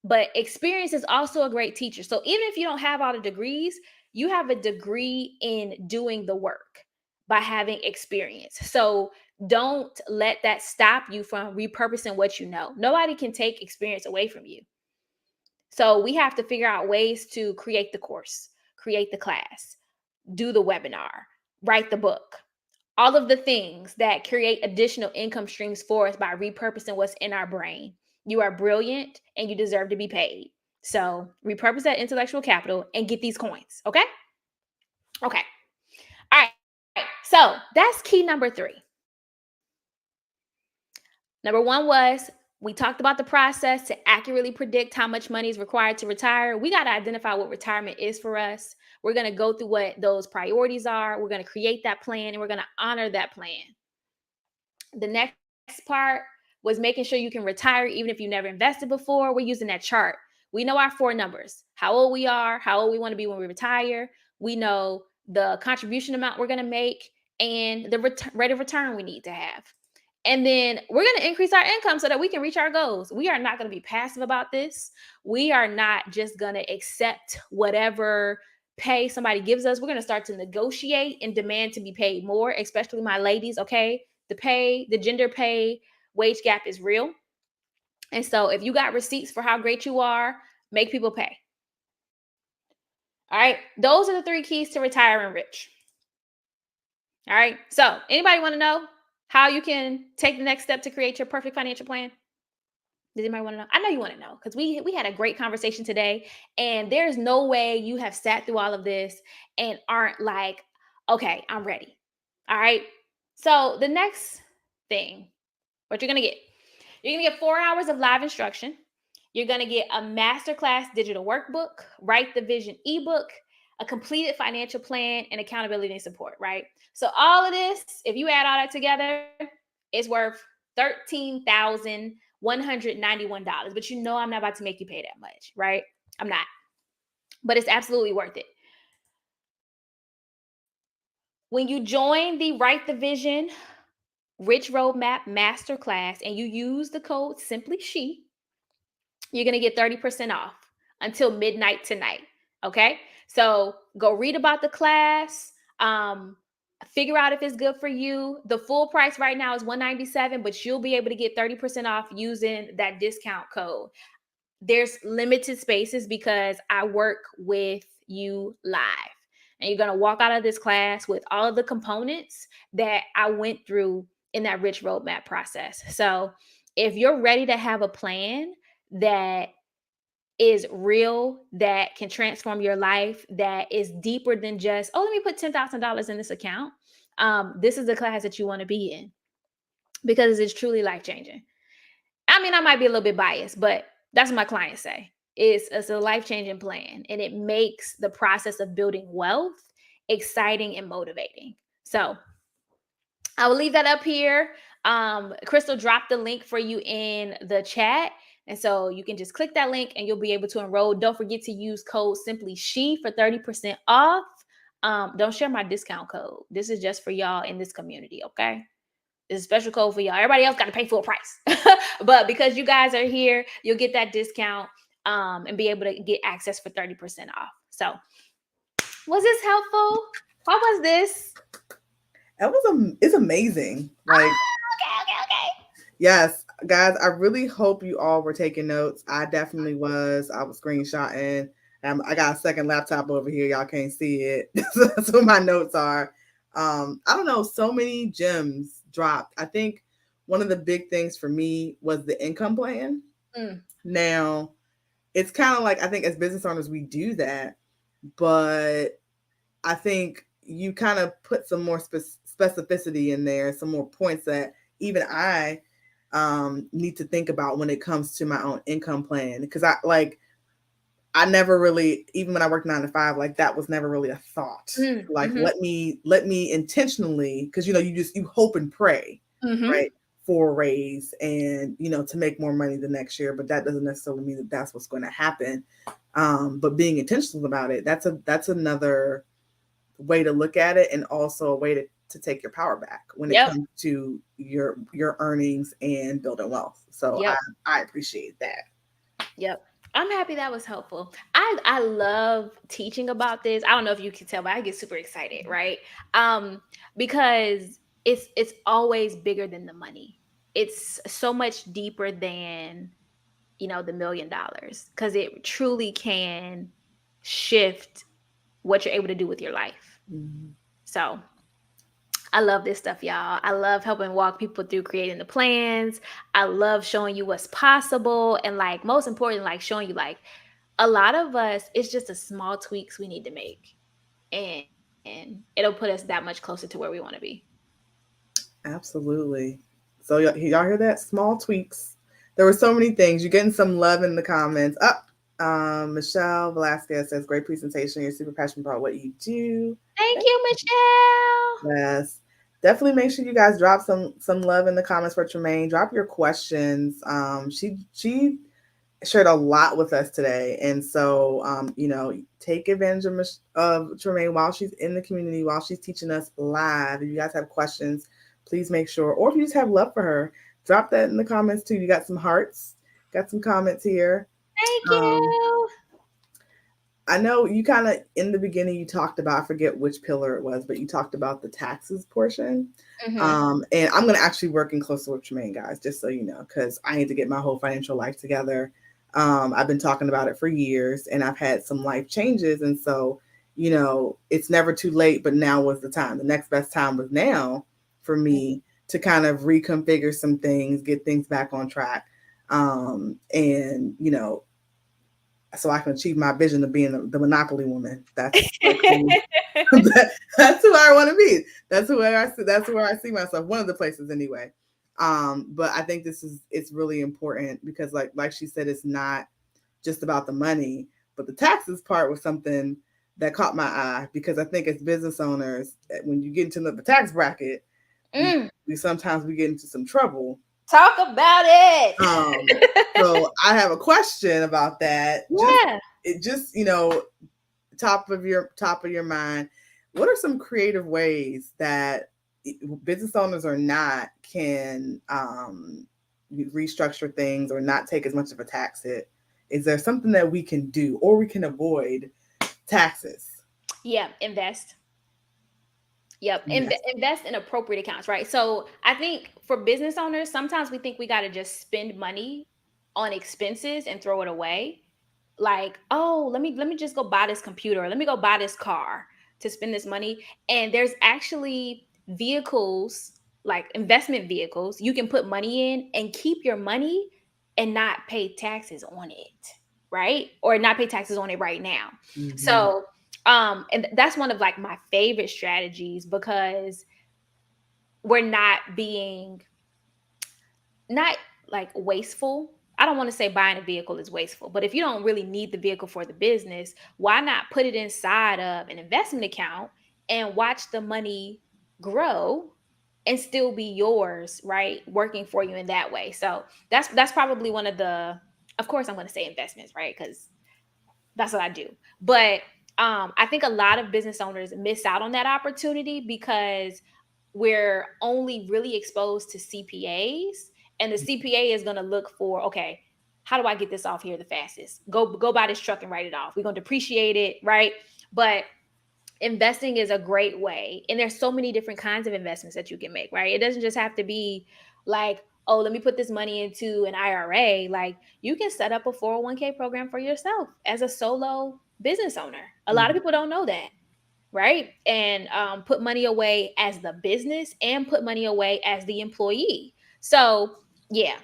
but experience is also a great teacher. So even if you don't have all the degrees, you have a degree in doing the work by having experience. So don't let that stop you from repurposing what you know. Nobody can take experience away from you. So we have to figure out ways to create the course, create the class, do the webinar, write the book, all of the things that create additional income streams for us by repurposing what's in our brain. You are brilliant and you deserve to be paid. So repurpose that intellectual capital and get these coins. Okay. Okay. All right. So that's key number 3. Number 1 was we talked about the process to accurately predict how much money is required to retire. We got to identify what retirement is for us. We're going to go through what those priorities are. We're going to create that plan and we're going to honor that plan. The next part was making sure you can retire even if you never invested before. We're using that chart. We know our 4 numbers, how old we are, how old we want to be when we retire. We know the contribution amount we're going to make and the rate of return we need to have. And then we're going to increase our income so that we can reach our goals. We are not going to be passive about this. We are not just going to accept whatever pay somebody gives us. We're going to start to negotiate and demand to be paid more, especially my ladies, okay? The gender pay wage gap is real. And so if you got receipts for how great you are, make people pay. All right. Those are the 3 keys to retiring rich. All right. So anybody want to know how you can take the next step to create your perfect financial plan? Does anybody want to know? I know you want to know because we had a great conversation today, and there's no way you have sat through all of this and aren't like, okay, I'm ready. All right. So the next thing, what you're gonna get 4 hours of live instruction. You're gonna get a masterclass digital workbook, Write the Vision ebook, a completed financial plan, and accountability and support. Right. So all of this, if you add all that together, it's worth $13,191. But you know I'm not about to make you pay that much, right? I'm not. But it's absolutely worth it. When you join the Write the Vision Rich Roadmap Masterclass and you use the code Simply She, you're going to get 30% off until midnight tonight. Okay. So go read about the class. Figure out if it's good for you. The full price right now is $197, but you'll be able to get 30% off using that discount code. There's limited spaces because I work with you live. And you're going to walk out of this class with all of the components that I went through in that rich roadmap process. So if you're ready to have a plan that is real, that can transform your life, that is deeper than just, oh, let me put $10,000 in this account. This is the class that you want to be in, because it's truly life changing. I mean, I might be a little bit biased, but that's what my clients say. It's a life changing plan, and it makes the process of building wealth exciting and motivating. So I will leave that up here. Crystal dropped the link for you in the chat. And so you can just click that link and you'll be able to enroll. Don't forget to use code Simply She for 30% off. Don't share my discount code. This is just for y'all in this community, okay? It's a special code for y'all. Everybody else got to pay full price. But because you guys are here, you'll get that discount and be able to get access for 30% off. So was this helpful? How was this? It's amazing. Like, Okay. yes, guys, I really hope you all were taking notes. I definitely was. I was screenshotting. I got a second laptop over here. Y'all can't see it. That's what my notes are. I don't know. So many gems dropped. I think one of the big things for me was the income plan. Now, it's kind of like, I think as business owners, we do that. But I think you kind of put some more specificity in there, some more points that even I need to think about when it comes to my own income plan. Because I never really, even when I worked 9 to 5, like that was never really a thought. Like, let me intentionally, because you hope and pray, right, for a raise and to make more money the next year, but that doesn't necessarily mean that that's what's going to happen. But being intentional about it, that's another way to look at it, and also a way to take your power back when it comes to your earnings and building wealth. So I appreciate that. Yep. I'm happy that was helpful. I love teaching about this. I don't know if you can tell, but I get super excited, right? Because it's always bigger than the money. It's so much deeper than the $1 million, because it truly can shift what you're able to do with your life. So I love this stuff, y'all. I love helping walk people through creating the plans. I love showing you what's possible. And like, most important, like showing you, like, a lot of us, it's just a small tweaks we need to make. And it'll put us that much closer to where we want to be. Absolutely. So y'all hear that? Small tweaks. There were so many things. You're getting some love in the comments. Michelle Velasquez says, great presentation. You're super passionate about what you do. Thank you, Michelle. Yes. Definitely make sure you guys drop some love in the comments for Tremaine. Drop your questions. She shared a lot with us today. And so, take advantage of Tremaine while she's in the community, while she's teaching us live. If you guys have questions, please make sure, or if you just have love for her, drop that in the comments too. You got some hearts, got some comments here. Thank you. I know you kind of, in the beginning, you talked about, I forget which pillar it was, but you talked about the taxes portion. And I'm going to actually work in closer with Tremaine, guys, just so you know, because I need to get my whole financial life together. I've been talking about it for years, and I've had some life changes. And so, it's never too late, but now was the time. The next best time was now for me to kind of reconfigure some things, get things back on track. And, so I can achieve my vision of being the Monopoly woman. That's like that's who I want to be. That's where I see myself. One of the places anyway. But I think it's really important because like she said, it's not just about the money, but the taxes part was something that caught my eye, because I think as business owners, when you get into the tax bracket, we sometimes get into some trouble. Talk about it. So I have a question about that. Just top of your mind, what are some creative ways that business owners or not can restructure things or not take as much of a tax hit? Is there something that we can do, or we can avoid taxes? Invest. Invest in appropriate accounts, right? So I think for business owners, sometimes we think we got to just spend money on expenses and throw it away. Like, oh, let me just go buy this computer, or let me go buy this car to spend this money. And there's actually vehicles, like investment vehicles, you can put money in and keep your money and not pay taxes on it. right? Or not pay taxes on it right now. Mm-hmm. So, and that's one of like my favorite strategies because we're not being not like wasteful. I don't want to say buying a vehicle is wasteful, but if you don't really need the vehicle for the business, why not put it inside of an investment account and watch the money grow and still be yours, right? Working for you in that way. So that's probably one of the, of course I'm going to say investments, right? Cuz that's what I do. But I think a lot of business owners miss out on that opportunity because we're only really exposed to CPAs, and the CPA is going to look for, okay, how do I get this off here the fastest? Go buy this truck and write it off. We're going to depreciate it, right? But investing is a great way, and there's so many different kinds of investments that you can make, right? It doesn't just have to be like, oh, let me put this money into an IRA. Like, you can set up a 401k program for yourself as a solo business owner. A lot of Mm-hmm. people don't know that, right? And put money away as the business and put money away as the employee. So yeah,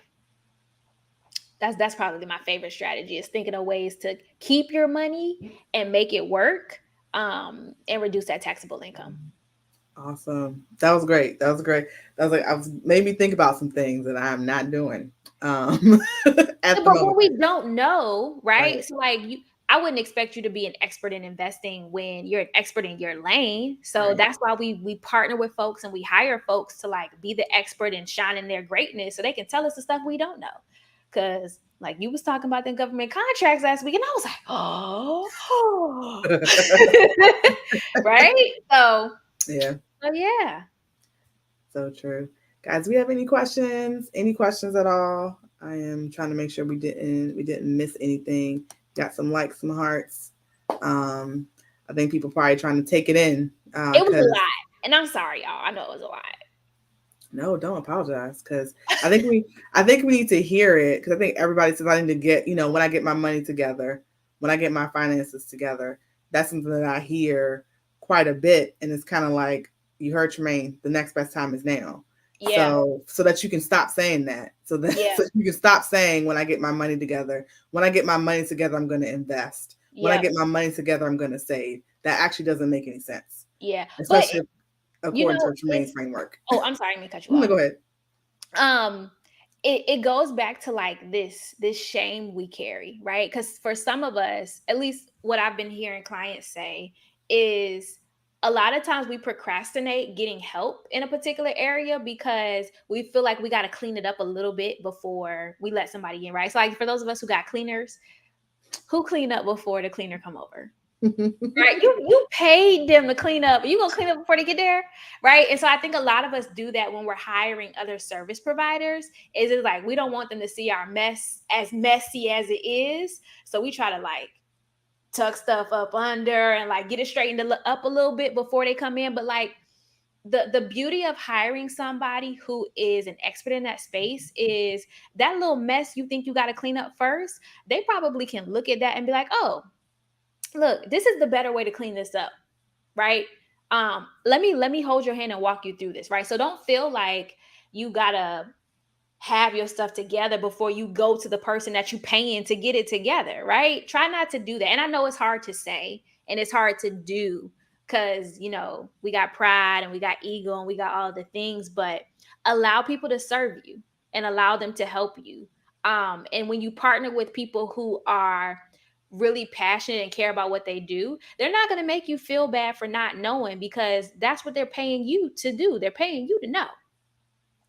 that's probably my favorite strategy, is thinking of ways to keep your money and make it work, and reduce that taxable income. Awesome. That was great. That was great. That was like I was made me think about some things that I'm not doing um Yeah, at the but what moment. we don't know, Right. right? So like I wouldn't expect you to be an expert in investing when you're an expert in your lane. So Right. that's why we partner with folks and we hire folks to like be the expert and shine in their greatness so they can tell us the stuff we don't know. Cause like you was talking about the government contracts last week, and I was like, oh, right? So, Yeah. so yeah. So true. Guys, we have any questions? Any questions at all? I am trying to make sure we didn't miss anything. Got some likes, some hearts. Um, I think people probably trying to take it in. It was a Cause lot. And I'm sorry, y'all. I know it was a lot. no, don't apologize. Cause I think we I think we need to hear it because I think everybody says I need to get, when I get my money together, when I get my finances together, that's something that I hear quite a bit. And it's kind of like you heard Tremaine, the next best time is now. Yeah. So that you can stop saying that. So that Yeah. so you can stop saying when I get my money together. When I get my money together, I'm gonna invest. When I Yep. get my money together, I'm gonna save. That actually doesn't make any sense. Yeah. But Especially you according know, to Tremaine's it's framework. oh, I'm sorry, I'm gonna cut you I'm gonna off. go ahead. Um, it goes back to like this shame we carry, right? Because for some of us, at least what I've been hearing clients say is a lot of times we procrastinate getting help in a particular area because we feel like we got to clean it up a little bit before we let somebody in, right? So like for those of us who got cleaners, who clean up before the cleaner come over? Right, you paid them to clean up. You gonna clean up before they get there, right? And so I think a lot of us do that when we're hiring other service providers. Is it's like we don't want them to see our mess as messy as it is, so we try to like tuck stuff up under and like get it straightened up a little bit before they come in. But like the beauty of hiring somebody who is an expert in that space is that little mess you think you got to clean up first. They probably can look at that and be like, oh, look, this is the better way to clean this up, right? Let me hold your hand and walk you through this, right? So don't feel like you gotta have your stuff together before you go to the person that you paying to get it together, right? Try not to do that. And I know it's hard to say and it's hard to do because we got pride and we got ego and we got all the things, but allow people to serve you and allow them to help you. And when you partner with people who are really passionate and care about what they do, they're not going to make you feel bad for not knowing because that's what they're paying you to do. They're paying you to know.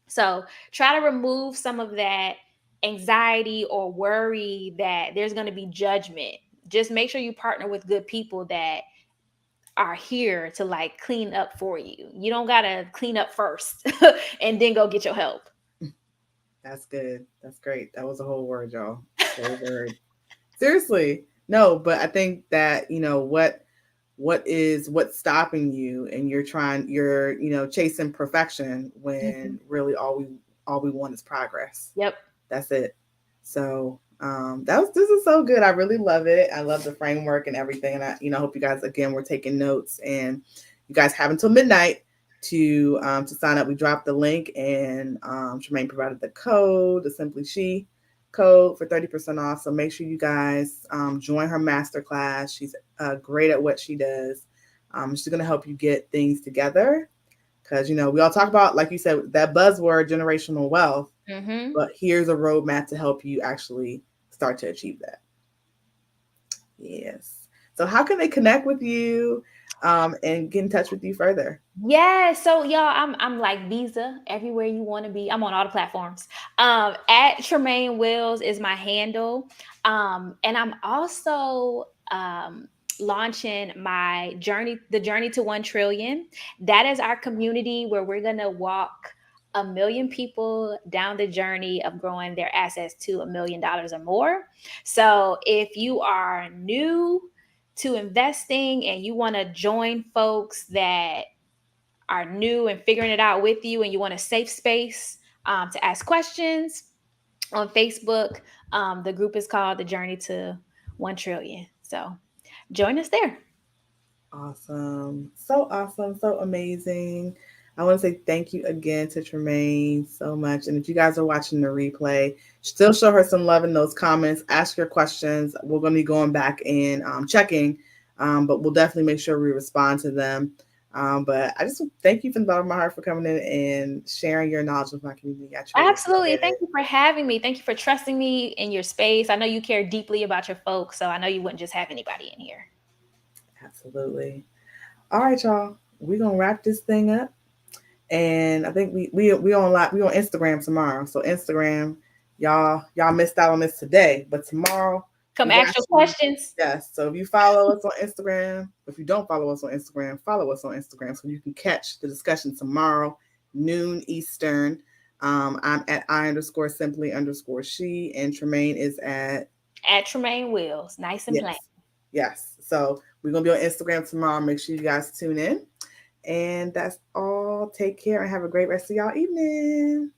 So try to remove some of that anxiety or worry that there's going to be judgment. Just make sure you partner with good people that are here to like clean up for you. You don't got to clean up first and then go get your help. That's good. That's great. That was a whole word, y'all. Whole word. Seriously. No, but I think that, what's stopping you and you're chasing perfection when Mhm. really all we want is progress. Yep. That's it. So this is so good. I really love it. I love the framework and everything. And I hope you guys again were taking notes and you guys have until midnight to sign up. We dropped the link and Tremaine provided the code, the Simply She code for 30% off. So make sure you guys join her masterclass. She's great at what she does. She's going to help you get things together because, you know, we all talk about, like you said, that buzzword, generational wealth, Mm-hmm. but here's a roadmap to help you actually start to achieve that. Yes. So how can they connect with you and get in touch with you further? Yeah, so y'all, I'm like Visa everywhere you want to be. I'm on all the platforms. At Tremaine Wills is my handle. And I'm also launching my journey, the journey to 1 trillion. That is our community where we're gonna walk 1 million people down the journey of growing their assets to $1 million or more. So if you are new to investing and you want to join folks that are new and figuring it out with you and you want a safe space to ask questions on Facebook, the group is called The Journey to 1 Trillion. So join us there. Awesome. So awesome. So amazing. I want to say thank you again to Tremaine so much. And if you guys are watching the replay, still show her some love in those comments. Ask your questions. We're going to be going back and checking, but we'll definitely make sure we respond to them. But I just thank you from the bottom of my heart for coming in and sharing your knowledge with my community. I truly Absolutely. appreciate Thank it. you for having me. Thank you for trusting me in your space. I know you care deeply about your folks, so I know you wouldn't just have anybody in here. Absolutely. All right, y'all. We're gonna wrap this thing up. And I think we on Instagram tomorrow. So Instagram, y'all missed out on this today, but tomorrow Come we got ask your you. questions. Yes. So if you follow us on Instagram, if you don't follow us on Instagram, follow us on Instagram so you can catch the discussion tomorrow, noon Eastern. I'm at I_simply_she, and Tremaine is at At Tremaine Wills. Nice and yes, plain. yes. So we're gonna be on Instagram tomorrow. Make sure you guys tune in. And that's all. Take care and have a great rest of y'all evening.